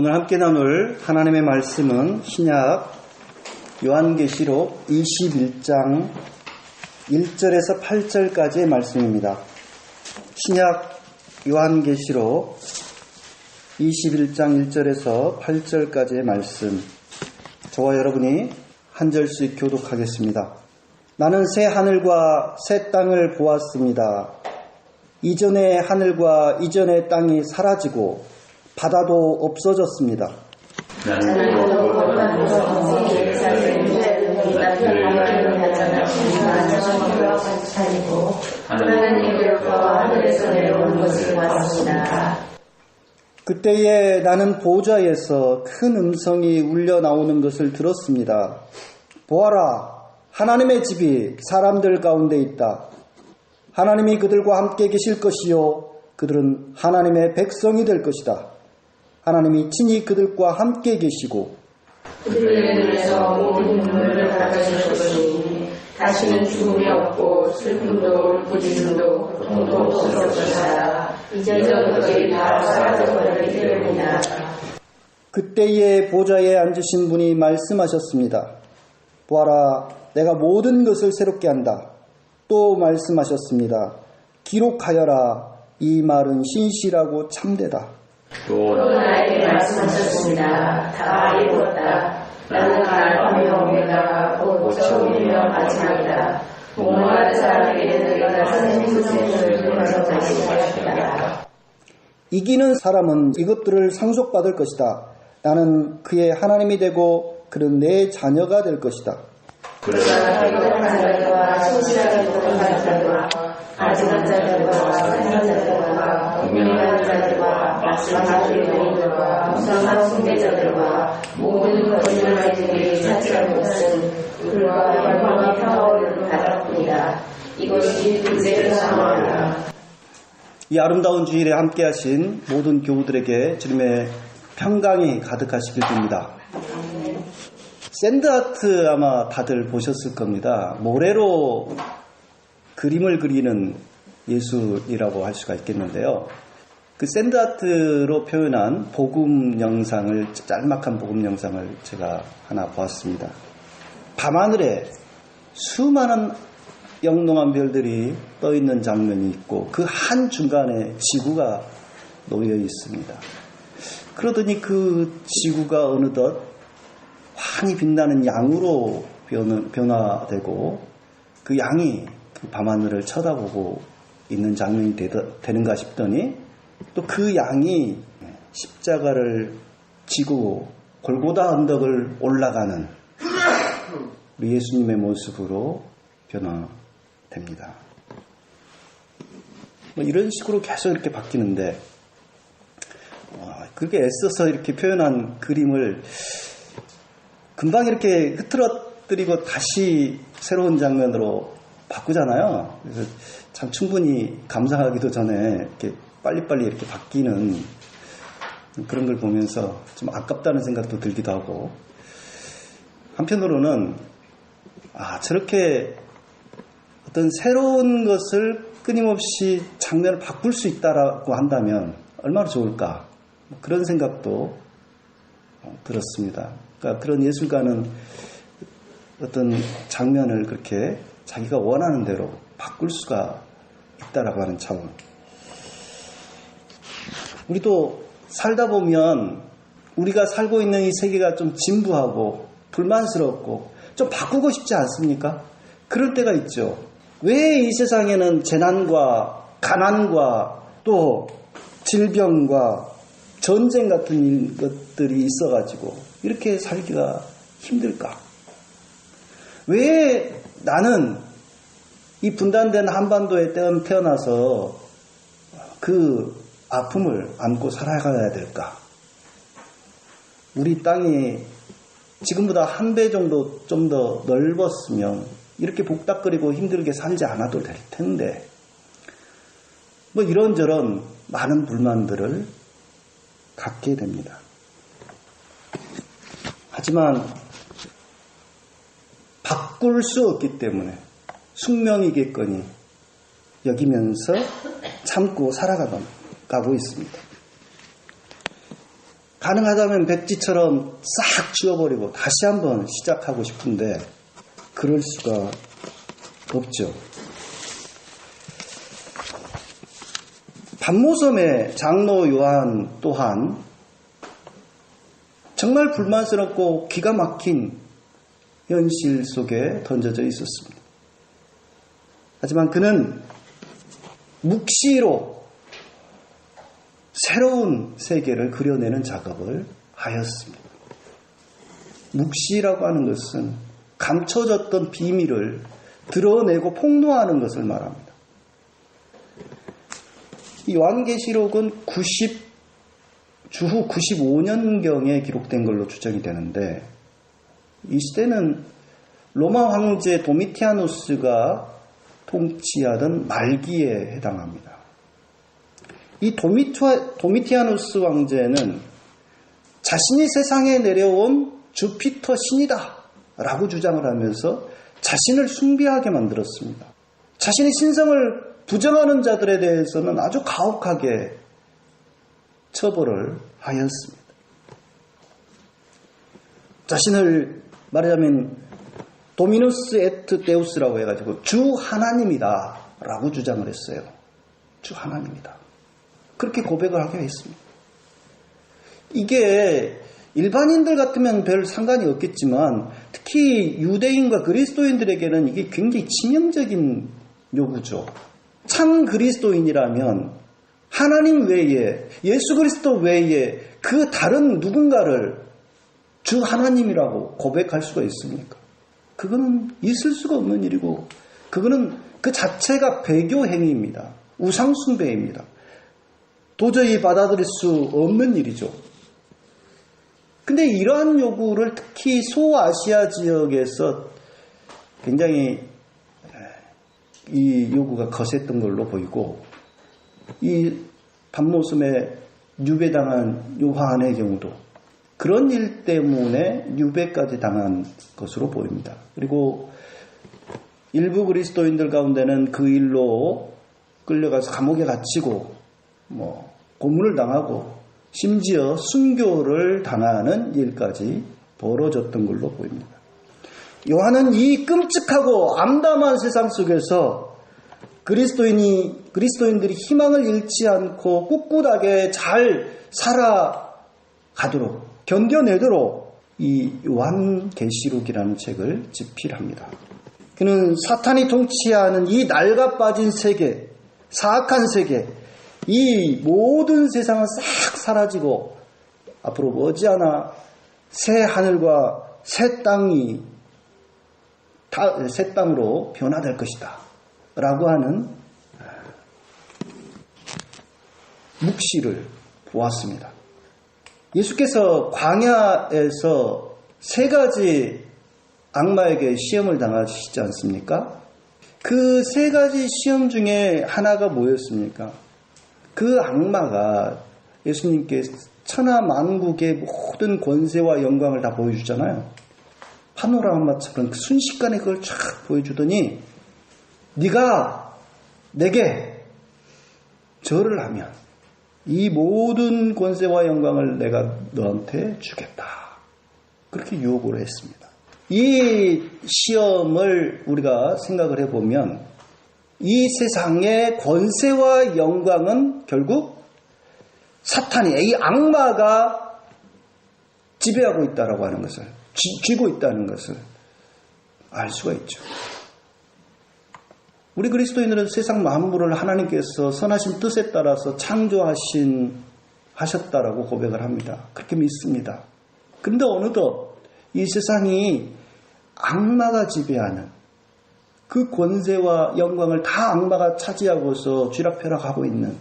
오늘 함께 나눌 하나님의 말씀은 신약 요한계시록 21장 1절에서 8절까지의 말씀입니다. 신약 요한계시록 21장 1절에서 8절까지의 말씀, 저와 여러분이 한 절씩 교독하겠습니다. 나는 새 하늘과 새 땅을 보았습니다. 이전의 하늘과 이전의 땅이 사라지고 바다도 없어졌습니다. 그때에 나는 보좌에서 큰 음성이 울려 나오는 것을 들었습니다. 보아라, 하나님의 집이 사람들 가운데 있다. 하나님이 그들과 함께 계실 것이요, 그들은 하나님의 백성이 될 것이다. 하나님이 친히 그들과 함께 계시고 그들의 눈에서 모든 눈물을 닦아주실 것이니 다시는 죽음이 없고 슬픔도 부짖음도 고통도 없을 것이다. 이전 것들이 다 사라져버리기 때문이다. 그때에 보좌에 앉으신 분이 말씀하셨습니다. 보아라, 내가 모든 것을 새롭게 한다. 또 말씀하셨습니다. 기록하여라. 이 말은 신실하고 참되다. 또 나에게 말씀하셨습니다. 다 이루었다. 나는 알파며 오메가가 곧 처음이며 마지막이다. 목마른 사람에게 내가 생수를 흘려주실 것이다. 이기는 사람은 이것들을 상속받을 것이다. 나는 그의 하나님이 되고 그는 내 자녀가 될 것이다. 그러나 기록한 자들과 신실하게 도전한 자들과 아직한 자들과 생한 자들과 공명한 자들과 마지막에 이르들과 무상한 숭배자들과 모든 거짓말쟁이들이 차지한 것은 불과 영광의 평화를 받았습니다. 이것이 그제의 상황이다. 이 아름다운 주일에 함께하신 모든 교우들에게 주님의 평강이 가득하시길 빕니다. 샌드아트 아마 다들 보셨을 겁니다. 모래로 그림을 그리는 예술이라고 할 수가 있겠는데요. 그 샌드아트로 표현한 복음 영상을, 짤막한 복음 영상을 제가 하나 보았습니다. 밤하늘에 수많은 영롱한 별들이 떠 있는 장면이 있고 그 한 중간에 지구가 놓여 있습니다. 그러더니 그 지구가 어느덧 환히 빛나는 양으로 변화되고 그 양이 그 밤하늘을 쳐다보고 있는 장면이 되는가 싶더니 또 그 양이 십자가를 지고 골고다 언덕을 올라가는 우리 예수님의 모습으로 변화됩니다. 이런 식으로 계속 이렇게 바뀌는데 그렇게 애써서 이렇게 표현한 그림을 금방 이렇게 흐트러뜨리고 다시 새로운 장면으로 바꾸잖아요. 그래서 참 충분히 감상하기도 전에 이렇게 빨리빨리 이렇게 바뀌는 그런 걸 보면서 좀 아깝다는 생각도 들기도 하고, 한편으로는 저렇게 어떤 새로운 것을 끊임없이 장면을 바꿀 수 있다라고 한다면 얼마나 좋을까, 그런 생각도 들었습니다. 그러니까 그런 예술가는 어떤 장면을 그렇게 자기가 원하는 대로 바꿀 수가 있다라고 하는 차원. 우리도 살다 보면 우리가 살고 있는 이 세계가 좀 진부하고 불만스럽고 좀 바꾸고 싶지 않습니까? 그럴 때가 있죠. 왜 이 세상에는 재난과 가난과 또 질병과 전쟁 같은 것들이 있어가지고 이렇게 살기가 힘들까? 왜 나는 이 분단된 한반도에 태어나서 그 아픔을 안고 살아가야 될까? 우리 땅이 지금보다 한 배 정도 좀 더 넓었으면 이렇게 복닥거리고 힘들게 살지 않아도 될 텐데, 이런저런 많은 불만들을 갖게 됩니다. 하지만 바꿀 수 없기 때문에 숙명이겠거니 여기면서 참고 살아가고 있습니다. 가능하다면 백지처럼 싹 지워버리고 다시 한번 시작하고 싶은데 그럴 수가 없죠. 반모섬의 장로 요한 또한 정말 불만스럽고 기가 막힌 현실 속에 던져져 있었습니다. 하지만 그는 묵시로 새로운 세계를 그려내는 작업을 하였습니다. 묵시라고 하는 것은 감춰졌던 비밀을 드러내고 폭로하는 것을 말합니다. 이 요한계시록은 주후 95년경에 기록된 걸로 추정이 되는데 이 시대는 로마 황제 도미티아누스가 통치하던 말기에 해당합니다. 이 도미티아누스 황제는 자신이 세상에 내려온 주피터 신이다 라고 주장을 하면서 자신을 숭배하게 만들었습니다. 자신의 신성을 부정하는 자들에 대해서는 아주 가혹하게 처벌을 하였습니다. 자신을 말하자면 도미누스 에트 데우스라고 해가지고 주 하나님이다 라고 주장을 했어요. 주 하나님이다. 그렇게 고백을 하게 했습니다. 이게 일반인들 같으면 별 상관이 없겠지만 특히 유대인과 그리스도인들에게는 이게 굉장히 치명적인 요구죠. 참 그리스도인이라면 하나님 외에 예수 그리스도 외에 그 다른 누군가를 주 하나님이라고 고백할 수가 있습니까? 그거는 있을 수가 없는 일이고 그거는 그 자체가 배교 행위입니다. 우상 숭배입니다. 도저히 받아들일 수 없는 일이죠. 근데 이러한 요구를 특히 소아시아 지역에서 굉장히 이 요구가 거셌던 걸로 보이고 이 반모섬에 유배당한 요한의 경우도 그런 일 때문에 유배까지 당한 것으로 보입니다. 그리고 일부 그리스도인들 가운데는 그 일로 끌려가서 감옥에 갇히고 고문을 당하고 심지어 순교를 당하는 일까지 벌어졌던 걸로 보입니다. 요한은 이 끔찍하고 암담한 세상 속에서 그리스도인들이 희망을 잃지 않고 꿋꿋하게 잘 살아가도록 견뎌내도록 이 요한계시록이라는 책을 집필합니다. 그는 사탄이 통치하는 이 낡아빠진 세계, 사악한 세계, 이 모든 세상은 싹 사라지고 앞으로 머지않아 새 하늘과 새 땅으로 변화될 것이다 라고 하는 묵시를 보았습니다. 예수께서 광야에서 세 가지 악마에게 시험을 당하시지 않습니까? 그 세 가지 시험 중에 하나가 뭐였습니까? 그 악마가 예수님께 천하 만국의 모든 권세와 영광을 다 보여주잖아요. 파노라마처럼 순식간에 그걸 쫙 보여주더니 네가 내게 절을 하면 이 모든 권세와 영광을 내가 너한테 주겠다. 그렇게 유혹을 했습니다. 이 시험을 우리가 생각을 해보면 이 세상의 권세와 영광은 결국 사탄이, 이 악마가 지배하고 있다라고 하는 것을, 쥐고 있다는 것을 알 수가 있죠. 우리 그리스도인들은 세상 만물을 하나님께서 선하신 뜻에 따라서 하셨다라고 고백을 합니다. 그렇게 믿습니다. 그런데 어느덧 이 세상이 악마가 지배하는 그 권세와 영광을 다 악마가 차지하고서 쥐락펴락하고 있는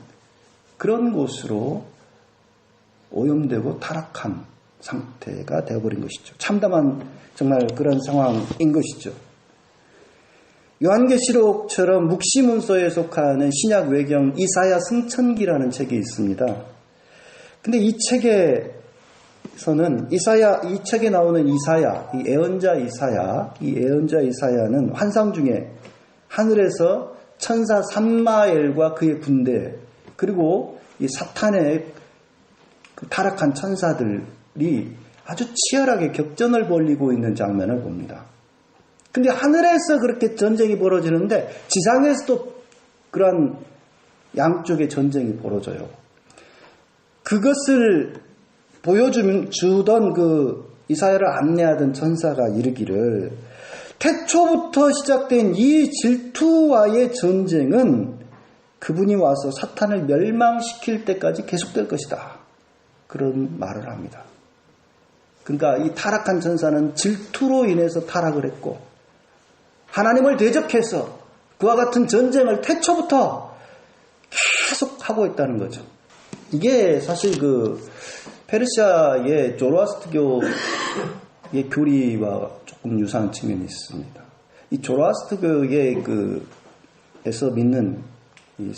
그런 곳으로 오염되고 타락한 상태가 되어버린 것이죠. 참담한 정말 그런 상황인 것이죠. 요한계시록처럼 묵시문서에 속하는 신약 외경 이사야 승천기라는 책이 있습니다. 근데 이 책에서는 이 책에 나오는 이사야, 이 예언자 이사야는 환상 중에 하늘에서 천사 산마엘과 그의 군대, 그리고 이 사탄의 그 타락한 천사들이 아주 치열하게 격전을 벌이고 있는 장면을 봅니다. 근데 하늘에서 그렇게 전쟁이 벌어지는데 지상에서도 그러한 양쪽의 전쟁이 벌어져요. 그것을 보여주던 그 이사야를 안내하던 천사가 이르기를 태초부터 시작된 이 질투와의 전쟁은 그분이 와서 사탄을 멸망시킬 때까지 계속될 것이다. 그런 말을 합니다. 그러니까 이 타락한 천사는 질투로 인해서 타락을 했고 하나님을 대적해서 그와 같은 전쟁을 태초부터 계속 하고 있다는 거죠. 이게 사실 그 페르시아의 조로아스트교의 교리와 조금 유사한 측면이 있습니다. 이 조로아스트교의 에서 믿는 이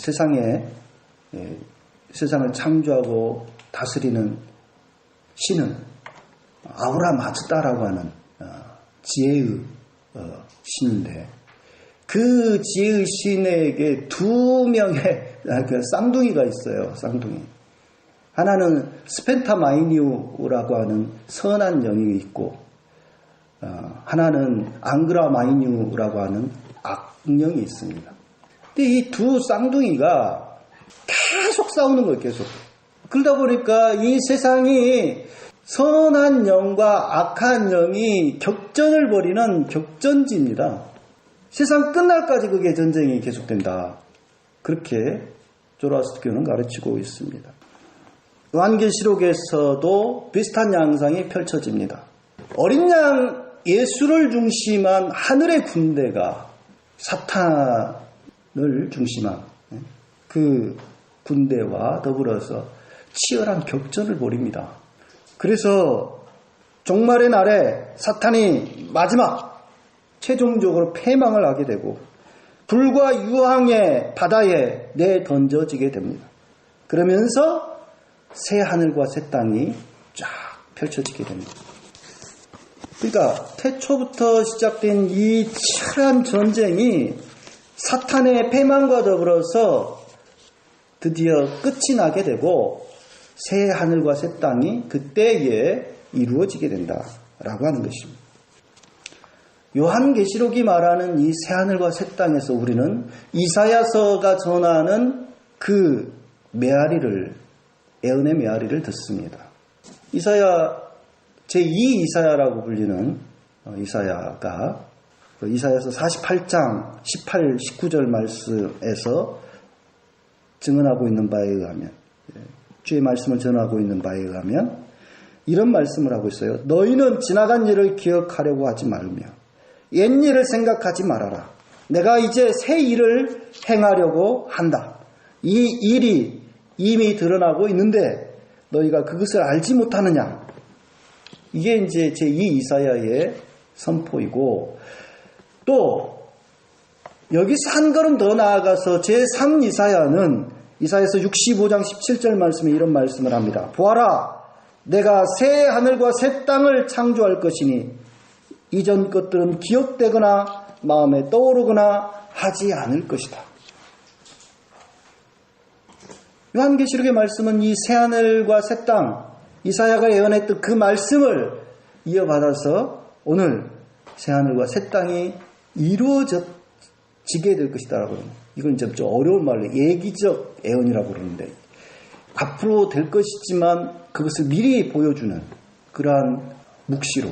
세상을 창조하고 다스리는 신은 아우라 마즈다라고 하는 지혜의 신인데 그 지혜의 신에게 두 명의 쌍둥이가 있어요. 쌍둥이. 하나는 스펜타 마이니우라고 하는 선한 영이 있고 하나는 앙그라 마이니우라고 하는 악령이 있습니다. 근데 이 두 쌍둥이가 계속 싸우는 거예요. 계속. 그러다 보니까 이 세상이 선한 영과 악한 영이 격전을 벌이는 격전지입니다. 세상 끝날까지 그게 전쟁이 계속된다. 그렇게 조로아스트교는 가르치고 있습니다. 요한계시록에서도 비슷한 양상이 펼쳐집니다. 어린 양 예수를 중심한 하늘의 군대가 사탄을 중심한 그 군대와 더불어서 치열한 격전을 벌입니다. 그래서 종말의 날에 사탄이 마지막 최종적으로 패망을 하게 되고 불과 유황의 바다에 내던져지게 됩니다. 그러면서 새 하늘과 새 땅이 쫙 펼쳐지게 됩니다. 그러니까 태초부터 시작된 이 치열한 전쟁이 사탄의 패망과 더불어서 드디어 끝이 나게 되고 새 하늘과 새 땅이 그때에 이루어지게 된다라고 하는 것입니다. 요한계시록이 말하는 이 새 하늘과 새 땅에서 우리는 이사야서가 전하는 그 메아리를 예언의 메아리를 듣습니다. 이사야 제2 이사야라고 불리는 이사야가 이사야서 48장 18, 19절 말씀에서 증언하고 있는 바에 의하면 주의 말씀을 전하고 있는 바에 의하면 이런 말씀을 하고 있어요. 너희는 지나간 일을 기억하려고 하지 말며 옛 일을 생각하지 말아라. 내가 이제 새 일을 행하려고 한다. 이 일이 이미 드러나고 있는데 너희가 그것을 알지 못하느냐. 이게 이제 제2 이사야의 선포이고 또 여기서 한 걸음 더 나아가서 제3 이사야는 이사야서 65장 17절 말씀에 이런 말씀을 합니다. 보아라, 내가 새 하늘과 새 땅을 창조할 것이니 이전 것들은 기억되거나 마음에 떠오르거나 하지 않을 것이다. 요한계시록의 말씀은 이 새 하늘과 새 땅, 이사야가 예언했던 그 말씀을 이어받아서 오늘 새 하늘과 새 땅이 이루어지게 될 것이다라고 합니다. 이건 좀 어려운 말로 예기적 예언이라고 그러는데 앞으로 될 것이지만 그것을 미리 보여주는 그러한 묵시로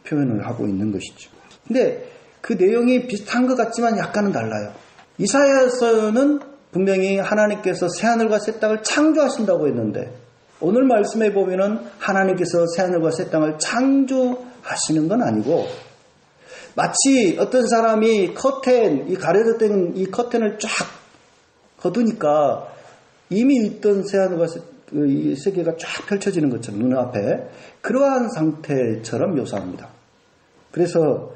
표현을 하고 있는 것이죠. 근데 그 내용이 비슷한 것 같지만 약간은 달라요. 이사야서는 분명히 하나님께서 새하늘과 새 땅을 창조하신다고 했는데 오늘 말씀에 보면은 하나님께서 새하늘과 새 땅을 창조하시는 건 아니고 마치 어떤 사람이 이 가려졌던 이 커튼을 쫙 거두니까 이미 있던 새하늘과 이 세계가 쫙 펼쳐지는 것처럼 눈앞에 그러한 상태처럼 묘사합니다. 그래서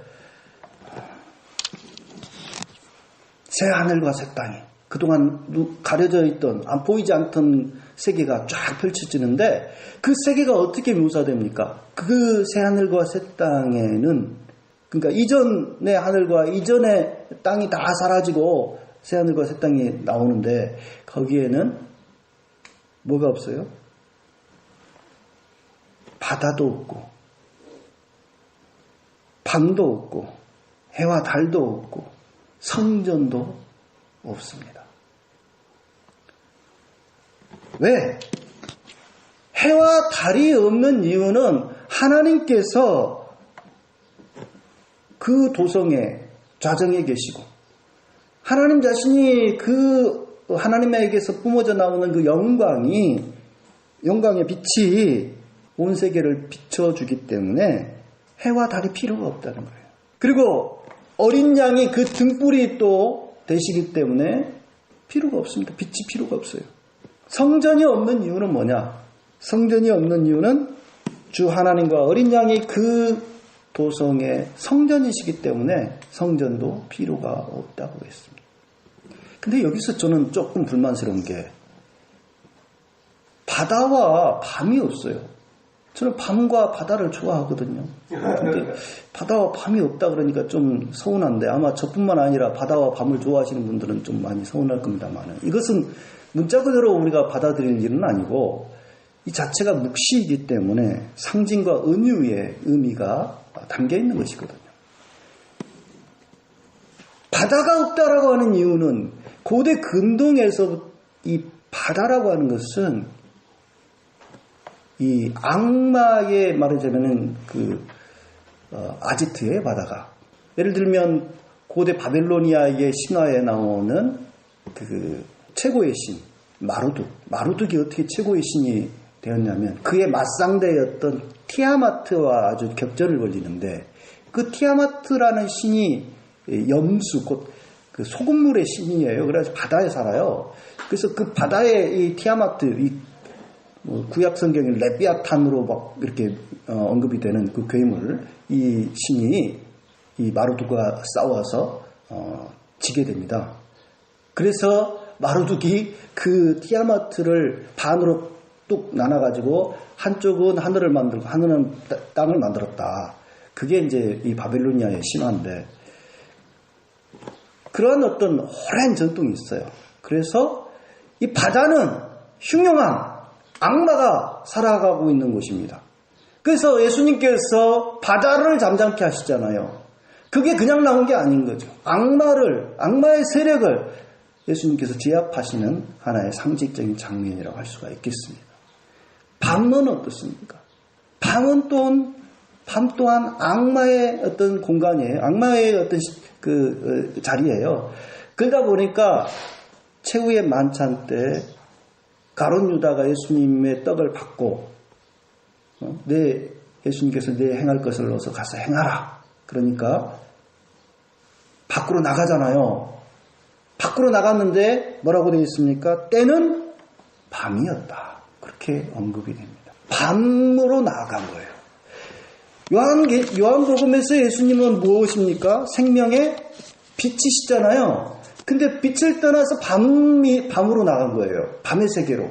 새하늘과 새 땅이 그동안 가려져 있던 보이지 않던 세계가 쫙 펼쳐지는데 그 세계가 어떻게 묘사됩니까? 그 새하늘과 새 땅에는 그러니까 이전의 하늘과 이전의 땅이 다 사라지고 새하늘과 새 땅이 나오는데 거기에는 뭐가 없어요? 바다도 없고 밤도 없고 해와 달도 없고 성전도 없습니다. 왜? 해와 달이 없는 이유는 하나님께서 그 도성에 좌정에 계시고 하나님 자신이 그 하나님에게서 뿜어져 나오는 그 영광의 빛이 온 세계를 비춰주기 때문에 해와 달이 필요가 없다는 거예요. 그리고 어린 양이 그 등불이 또 되시기 때문에 필요가 없습니다. 빛이 필요가 없어요. 성전이 없는 이유는 뭐냐? 성전이 없는 이유는 주 하나님과 어린 양이 그 도성의 성전이시기 때문에 성전도 필요가 없다고 했습니다. 근데 여기서 저는 조금 불만스러운 게 바다와 밤이 없어요. 저는 밤과 바다를 좋아하거든요. 근데 바다와 밤이 없다 그러니까 좀 서운한데 아마 저뿐만 아니라 바다와 밤을 좋아하시는 분들은 좀 많이 서운할 겁니다만 이것은 문자 그대로 우리가 받아들일 일은 아니고 이 자체가 묵시이기 때문에 상징과 은유의 의미가 담겨 있는 것이거든요. 바다가 없다라고 하는 이유는 고대 근동에서 이 바다라고 하는 것은 이 악마의 말하자면은 아지트의 바다가 예를 들면 고대 바벨로니아의 신화에 나오는 그 최고의 신 마루둑이 어떻게 최고의 신이 되었냐면 그의 맞상대였던 티아마트와 아주 격전을 벌이는데 그 티아마트라는 신이 염수 곧 그 소금물의 신이에요. 그래서 바다에 살아요. 그래서 그 바다에 이 티아마트 구약 성경에 레비아탄으로 막 이렇게 언급이 되는 그 괴물 이 신이 이 마루둑과 싸워서 지게 됩니다. 그래서 마루둑이 그 티아마트를 반으로 뚝 나눠가지고 한쪽은 하늘을 만들고 하늘은 땅을 만들었다. 그게 이제 이 바벨로니아의 신화인데 그러한 어떤 오랜 전통이 있어요. 그래서 이 바다는 흉흉한 악마가 살아가고 있는 곳입니다. 그래서 예수님께서 바다를 잠잠케 하시잖아요. 그게 그냥 나온 게 아닌 거죠. 악마의 세력을 예수님께서 제압하시는 하나의 상징적인 장면이라고 할 수가 있겠습니다. 밤은 어떻습니까? 밤 또한 악마의 어떤 공간이에요. 악마의 어떤 자리예요. 그러다 보니까 최후의 만찬 때 가룟 유다가 예수님의 떡을 받고 예수님께서 내 행할 것을 넣어서 가서 행하라. 그러니까 밖으로 나가잖아요. 밖으로 나갔는데 뭐라고 되어 있습니까? 때는 밤이었다. 그렇게 언급이 됩니다. 밤으로 나아간 거예요. 요한복음에서 예수님은 무엇입니까? 생명의 빛이시잖아요. 근데 빛을 떠나서 밤으로 나간 거예요. 밤의 세계로.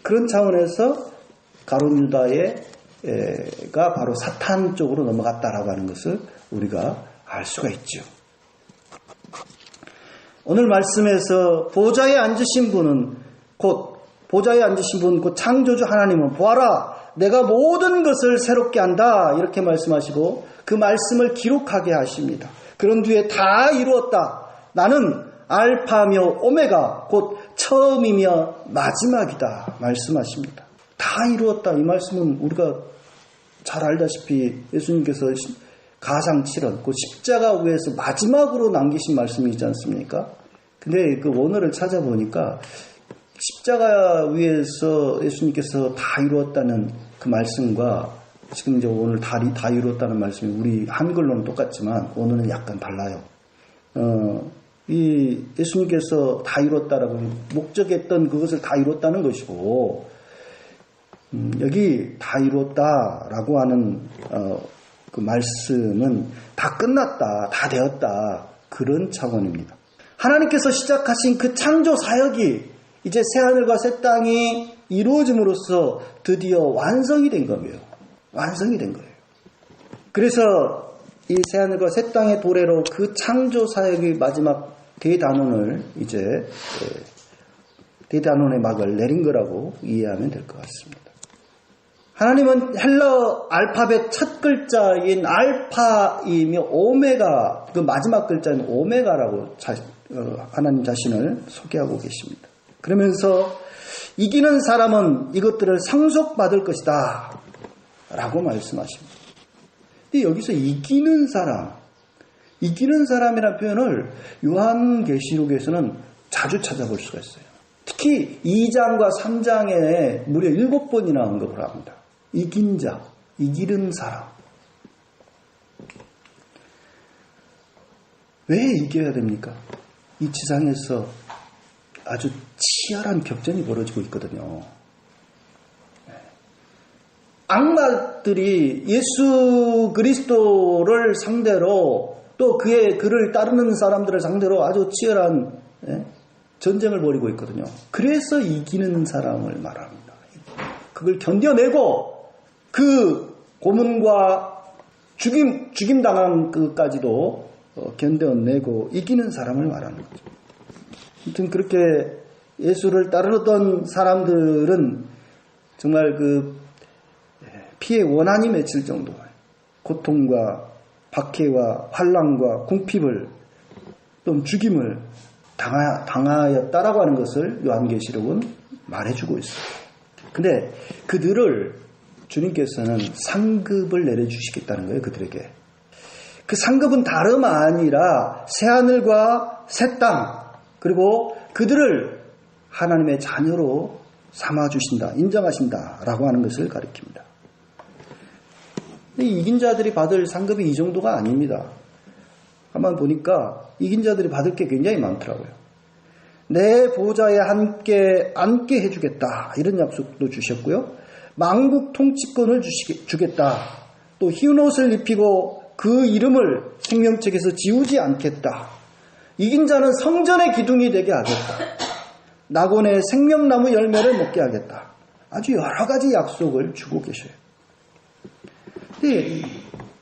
그런 차원에서 가룟 유다가 바로 사탄 쪽으로 넘어갔다라고 하는 것을 우리가 알 수가 있죠. 오늘 말씀에서 보좌에 앉으신 분, 곧 창조주 하나님은 보아라, 내가 모든 것을 새롭게 한다. 이렇게 말씀하시고 그 말씀을 기록하게 하십니다. 그런 뒤에 다 이루었다. 나는 알파며 오메가 곧 처음이며 마지막이다. 말씀하십니다. 다 이루었다. 이 말씀은 우리가 잘 알다시피 예수님께서 가상칠언, 그 십자가 위에서 마지막으로 남기신 말씀이지 않습니까? 근데 그 원어를 찾아보니까 십자가 위에서 예수님께서 다 이루었다는 그 말씀과 지금 이제 오늘 다 이루었다는 말씀이 우리 한글로는 똑같지만 원어는 약간 달라요. 이 예수님께서 다 이루었다라고 목적했던 그것을 다 이루었다는 것이고 여기 다 이루었다라고 하는 그 말씀은 다 끝났다, 다 되었다 그런 차원입니다. 하나님께서 시작하신 그 창조 사역이 이제 새하늘과 새 땅이 이루어짐으로써 드디어 완성이 된 거예요. 완성이 된 거예요. 그래서 이 새하늘과 새 땅의 도래로 그 창조 사역의 마지막 대단원의 막을 내린 거라고 이해하면 될 것 같습니다. 하나님은 헬러 알파벳 첫 글자인 알파이며 오메가, 그 마지막 글자인 오메가라고 하나님 자신을 소개하고 계십니다. 그러면서 이기는 사람은 이것들을 상속받을 것이다 라고 말씀하십니다. 근데 여기서 이기는 사람이라는 표현을 요한계시록에서는 자주 찾아볼 수가 있어요. 특히 2장과 3장에 무려 7번이나 언급을 합니다. 이긴 자, 이기는 사람. 왜 이겨야 됩니까? 이 지상에서 아주 치열한 격전이 벌어지고 있거든요. 악마들이 예수 그리스도를 상대로 또 그를 따르는 사람들을 상대로 아주 치열한 전쟁을 벌이고 있거든요. 그래서 이기는 사람을 말합니다. 그걸 견뎌내고 그 고문과 죽임 당한 그까지도 견뎌내고 이기는 사람을 말하는 거죠. 아무튼 그렇게 예수를 따르던 사람들은 정말 그 피에 원한이 맺힐 정도 고통과 박해와 환난과 궁핍을 또 죽임을 당하였다라고 하는 것을 요한계시록은 말해주고 있어요. 근데 그들을 주님께서는 상급을 내려주시겠다는 거예요. 그들에게. 그 상급은 다름 아니라 새하늘과 새 땅, 그리고 그들을 하나님의 자녀로 삼아주신다, 인정하신다라고 하는 것을 가리킵니다. 이긴 자들이 받을 상급이 이 정도가 아닙니다. 한번 보니까 이긴 자들이 받을 게 굉장히 많더라고요. 내 보좌에 함께 앉게 해주겠다, 이런 약속도 주셨고요. 만국 통치권을 주겠다. 또 흰 옷을 입히고 그 이름을 생명책에서 지우지 않겠다. 이긴 자는 성전의 기둥이 되게 하겠다. 낙원의 생명나무 열매를 먹게 하겠다. 아주 여러 가지 약속을 주고 계셔요. 근데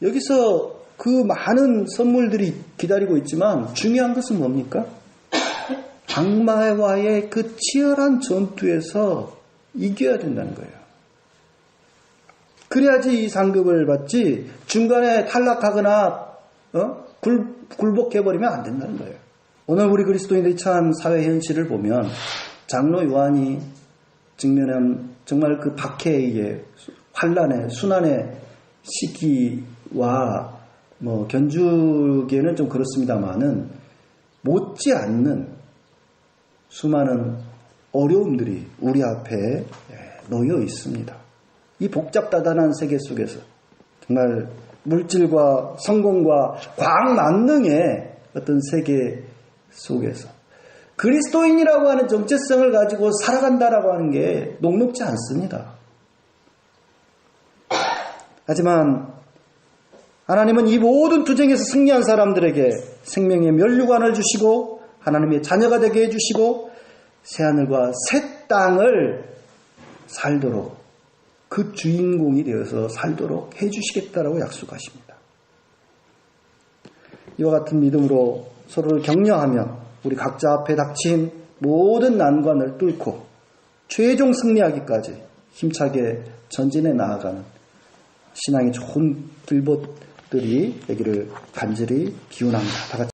여기서 그 많은 선물들이 기다리고 있지만 중요한 것은 뭡니까? 악마와의 그 치열한 전투에서 이겨야 된다는 거예요. 그래야지 이 상급을 받지 중간에 탈락하거나 굴복해버리면 안 된다는 거예요. 오늘 우리 그리스도인들이 처한 사회 현실을 보면 장로 요한이 직면한 정말 그 박해의 환난의 순환의 시기와 견주기에는 좀 그렇습니다만은 못지않는 수많은 어려움들이 우리 앞에 놓여 있습니다. 이 복잡다단한 세계 속에서 정말 물질과 성공과 과학 만능의 어떤 세계 속에서 그리스도인이라고 하는 정체성을 가지고 살아간다라고 하는 게 녹록지 않습니다. 하지만 하나님은 이 모든 투쟁에서 승리한 사람들에게 생명의 면류관을 주시고 하나님의 자녀가 되게 해주시고 새하늘과 새 땅을 살도록 그 주인공이 되어서 살도록 해주시겠다라고 약속하십니다. 이와 같은 믿음으로 서로를 격려하며 우리 각자 앞에 닥친 모든 난관을 뚫고 최종 승리하기까지 힘차게 전진해 나아가는 신앙의 좋은 길봇들이 되기를 간절히 기원합니다. 다 같이